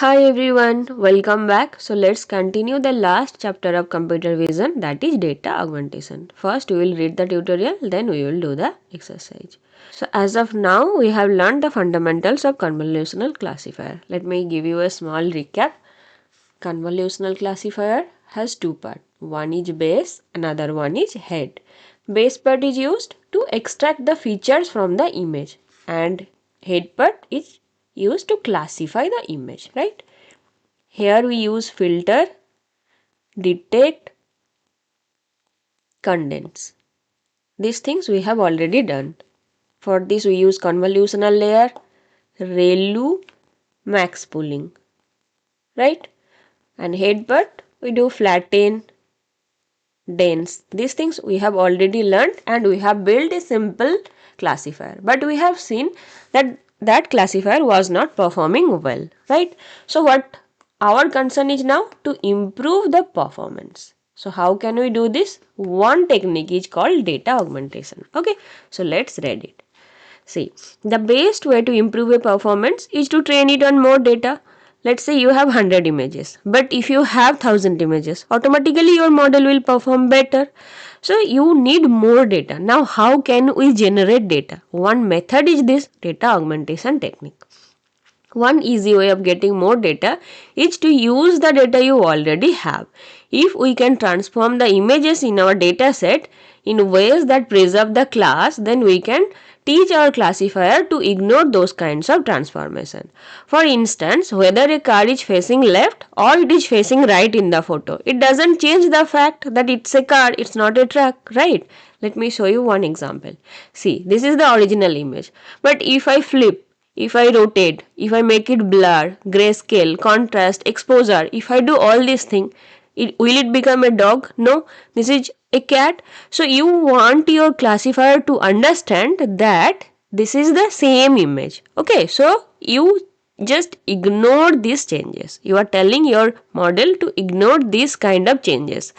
Hi everyone, welcome back. So let's continue the last chapter of computer vision, that is data augmentation. First we will read the tutorial, then we will do the exercise. So as of now we have learned the fundamentals of convolutional classifier. Let me give you a small recap. Convolutional classifier has two parts. One is base, another one is head. Base part is used to extract the features from the image and head part is used to classify the image, right? Here we use filter, detect, condense. These things we have already done. For this we use convolutional layer, ReLU, max pooling, right? And head part we do flatten, dense. These things we have already learned and we have built a simple classifier. But we have seen that classifier was not performing well, right? So what our concern is now to improve the performance. So how can we do this? One technique is called data augmentation. Okay, so let's read it. See, the best way to improve a performance is to train it on more data. Let's say you have 100 images, but if you have 1000 images, automatically your model will perform better. So you need more data. Now how can we generate data? One method is this data augmentation technique. One easy way of getting more data is to use the data you already have. If we can transform the images in our data set in ways that preserve the class, then we can teach our classifier to ignore those kinds of transformation. For instance, whether a car is facing left or it is facing right in the photo, it doesn't change the fact that it's a car, it's not a truck, right? Let me show you one example. See, this is the original image. But if I flip, if I rotate, if I make it blur, grayscale, contrast, exposure, if I do all these things, will it become a dog? No, this is a cat. So you want your classifier to understand that this is the same image. Okay, so you just ignore these changes. You are telling your model to ignore these kind of changes.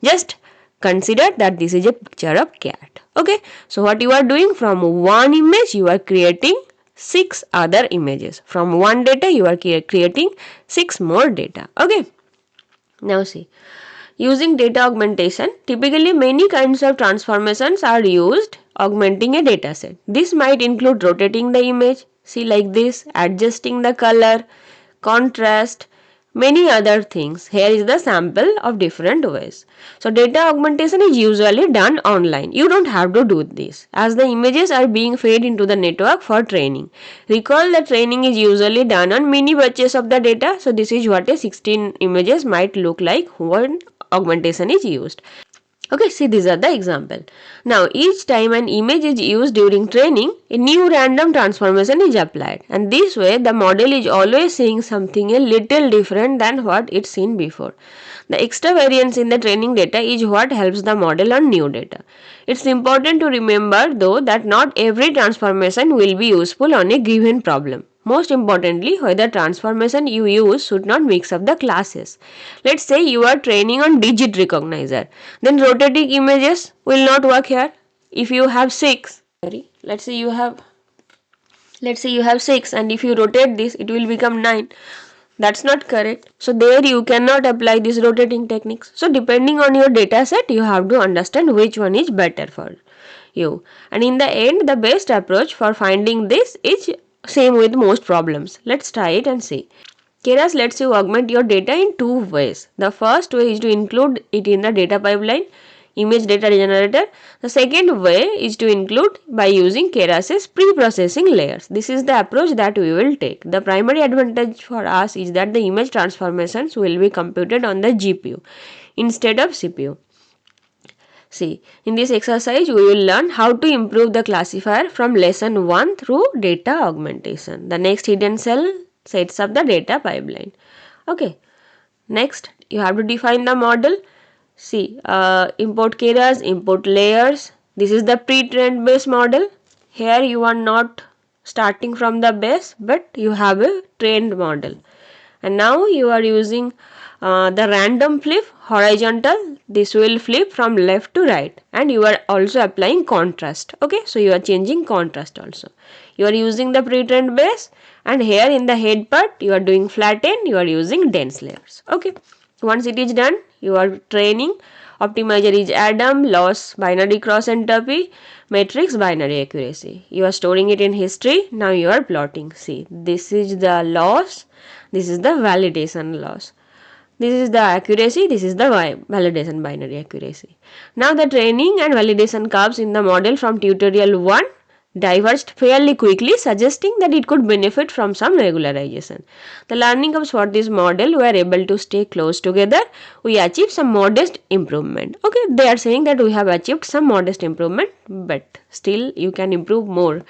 Just consider that this is a picture of cat. Okay, so what you are doing, from one image you are creating 6 other images. From one data you are creating 6 more data. Okay, now see, using data augmentation, typically many kinds of transformations are used augmenting a dataset. This might include rotating the image, see like this, adjusting the color, contrast, many other things. Here is the sample of different ways. So data augmentation is usually done online. You don't have to do this as the images are being fed into the network for training. Recall that training is usually done on mini batches of the data. So this is what a 16 images might look like when augmentation is used. Okay, see, these are the example. Now each time an image is used during training, a new random transformation is applied, and this way the model is always seeing something a little different than what it's seen before. The extra variance in the training data is what helps the model on new data. It's important to remember though that not every transformation will be useful on a given problem. Most importantly, whether transformation you use should not mix up the classes. Let's say you are training on digit recognizer, then rotating images will not work here. If you have 6, let's say you have 6, and if you rotate this it will become 9. That's not correct. So there you cannot apply these rotating techniques. So depending on your data set, you have to understand which one is better for you. And in the end, the best approach for finding this is same with most problems. Let's try it and see. Keras lets you augment your data in two ways. The first way is to include it in the data pipeline, image data generator. The second way is to include by using Keras's pre-processing layers. This is the approach that we will take. The primary advantage for us is that the image transformations will be computed on the GPU instead of CPU. See, in this exercise we will learn how to improve the classifier from lesson 1 through data augmentation. The next hidden cell sets up the data pipeline. Okay, next you have to define the model. See, import Keras, import layers. This is the pre-trained base model. Here you are not starting from the base, but you have a trained model. And now you are using the random flip horizontal. This will flip from left to right, and you are also applying contrast. Okay, so you are changing contrast also. You are using the pre-trained base And here in the head part, you are doing flatten, you are using dense layers. Okay. Once it is done, you are training. Optimizer is Adam, loss, binary cross entropy, matrix, binary accuracy. You are storing it in history. Now you are plotting. See, this is the loss, this is the validation loss. This is the accuracy, this is the validation binary accuracy. Now the training and validation curves in the model from tutorial 1 diverged fairly quickly, suggesting that it could benefit from some regularization. The learning curves for this model were able to stay close together. We achieved some modest improvement. Okay, they are saying that we have achieved some modest improvement, but still you can improve more.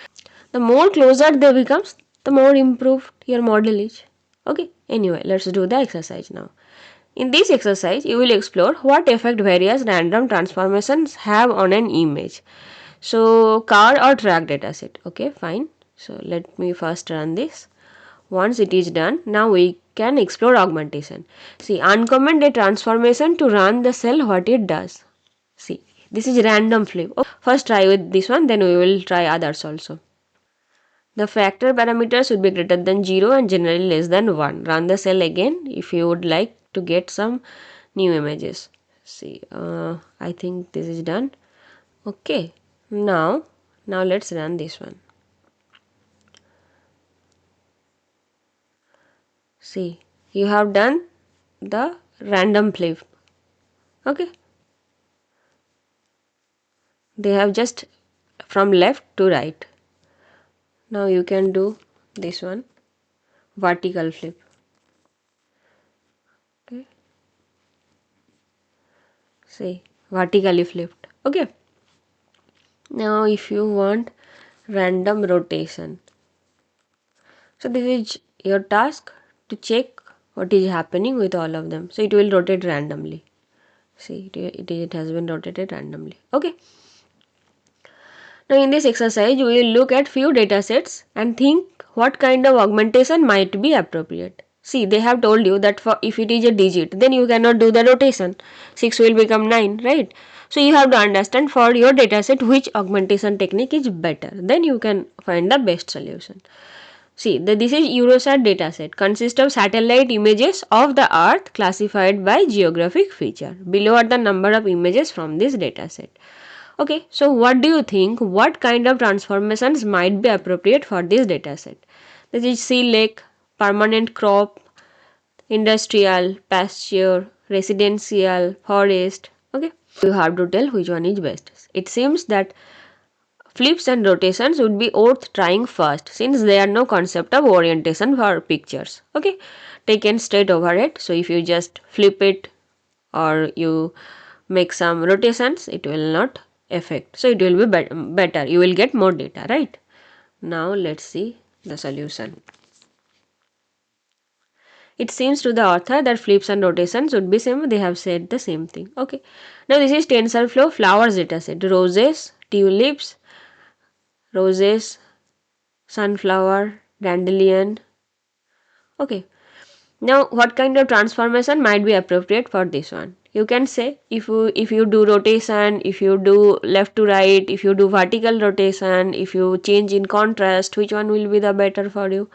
The more closer they becomes, the more improved your model is. Okay, anyway, let's do the exercise now. In this exercise, you will explore what effect various random transformations have on an image. So, car or track dataset. Okay, fine. So, let me first run this. Once it is done, now we can explore augmentation. See, uncomment a transformation to run the cell what it does. See, this is random flip. Oh, first try with this one, then we will try others also. The factor parameter should be greater than 0 and generally less than 1. Run the cell again if you would like to get some new images. See, I think this is done. Okay, now let's run this one. See, you have done the random flip. Okay, they have just from left to right. Now you can do this one, vertical flip. Okay, see, vertically flipped. Okay, now if you want random rotation, so this is your task to check what is happening with all of them. So it will rotate randomly. See, it has been rotated randomly. Okay. Now in this exercise, we will look at few data sets and think what kind of augmentation might be appropriate. See, they have told you that for if it is a digit, then you cannot do the rotation. 6 will become 9, right? So you have to understand for your dataset which augmentation technique is better. Then you can find the best solution. See, this is Eurosat dataset, consists of satellite images of the Earth classified by geographic feature. Below are the number of images from this dataset. Okay, so what do you think? What kind of transformations might be appropriate for this dataset? This is sea lake, permanent crop, industrial, pasture, residential, forest. Okay, you have to tell which one is best. It seems that flips and rotations would be worth trying first since there are no concept of orientation for pictures. Okay, taken straight over it. So if you just flip it or you make some rotations, it will not affect. So it will be better. You will get more data, right? Now let's see the solution. It seems to the author that flips and rotations would be same. They have said the same thing. Okay. Now this is TensorFlow flowers dataset. Roses, tulips, roses, sunflower, dandelion. Okay. Now what kind of transformation might be appropriate for this one? You can say if you do rotation, if you do left to right, if you do vertical rotation, if you change in contrast, which one will be the better for you?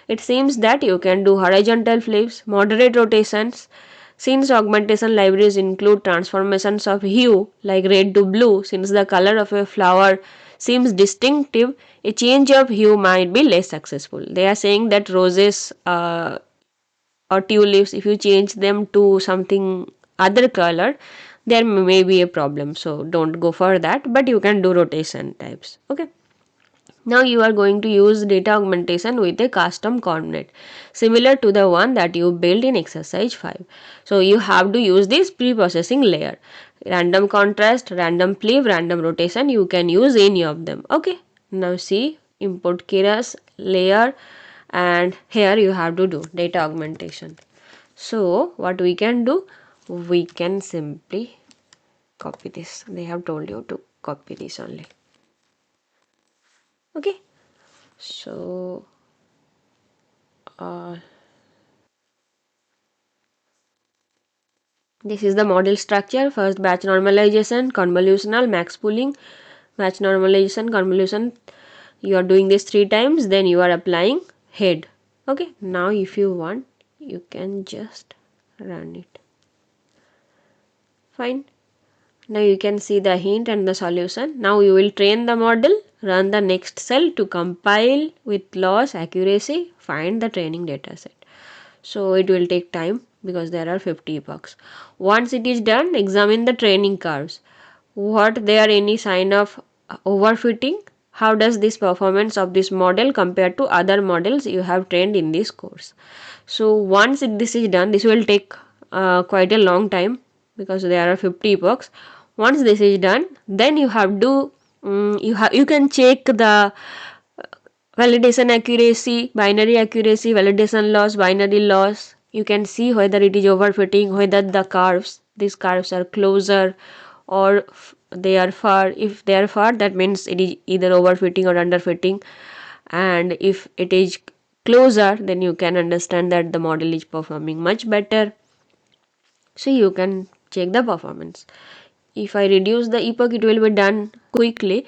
It seems that you can do horizontal flips, moderate rotations. Since augmentation libraries include transformations of hue like red to blue, since the color of a flower seems distinctive, a change of hue might be less successful. They are saying that roses or tulips, if you change them to something other color, there may be a problem. So don't go for that, but you can do rotation types. Okay. Now you are going to use data augmentation with a custom coordinate similar to the one that you built in exercise 5. So you have to use this pre-processing layer. Random contrast, random flip, random rotation, you can use any of them. Okay. Now see, import keras layer, and here you have to do data augmentation. So what we can do, we can simply copy this. They have told you to copy this only. Okay, so this is the model structure. First, batch normalization, convolutional, max pooling, batch normalization, convolution. You are doing this 3 times, then you are applying head. Okay, now if you want, you can just run it. Fine. Now you can see the hint and the solution. Now you will train the model, run the next cell to compile with loss, accuracy, find the training data set. So it will take time because there are 50 epochs. Once it is done, examine the training curves. What there are any sign of overfitting? How does this performance of this model compare to other models you have trained in this course? So once this is done, this will take quite a long time because there are 50 epochs. Once this is done, then you have to you can check the validation accuracy, binary accuracy, validation loss, binary loss. You can see whether it is overfitting, whether the curves, these curves are closer or they are far. If they are far, that means it is either overfitting or underfitting. And if it is closer, then you can understand that the model is performing much better. So you can check the performance. If I reduce the epoch, it will be done quickly,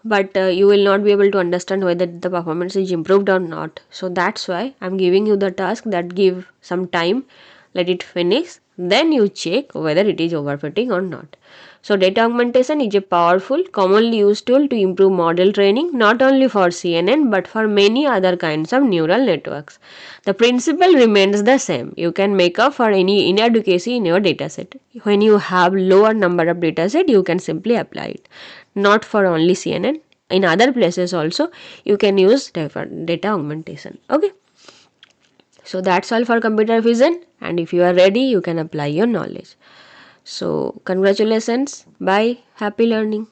but you will not be able to understand whether the performance is improved or not. So that's why I'm giving you the task that give some time, let it finish, then you check whether it is overfitting or not. So data augmentation is a powerful, commonly used tool to improve model training, not only for CNN but for many other kinds of neural networks. The principle remains the same. You can make up for any inadequacy in your dataset. When you have lower number of dataset, you can simply apply it. Not for only CNN. In other places also, you can use data augmentation. Okay. So that's all for computer vision, and if you are ready, you can apply your knowledge. So congratulations. Bye. Happy learning.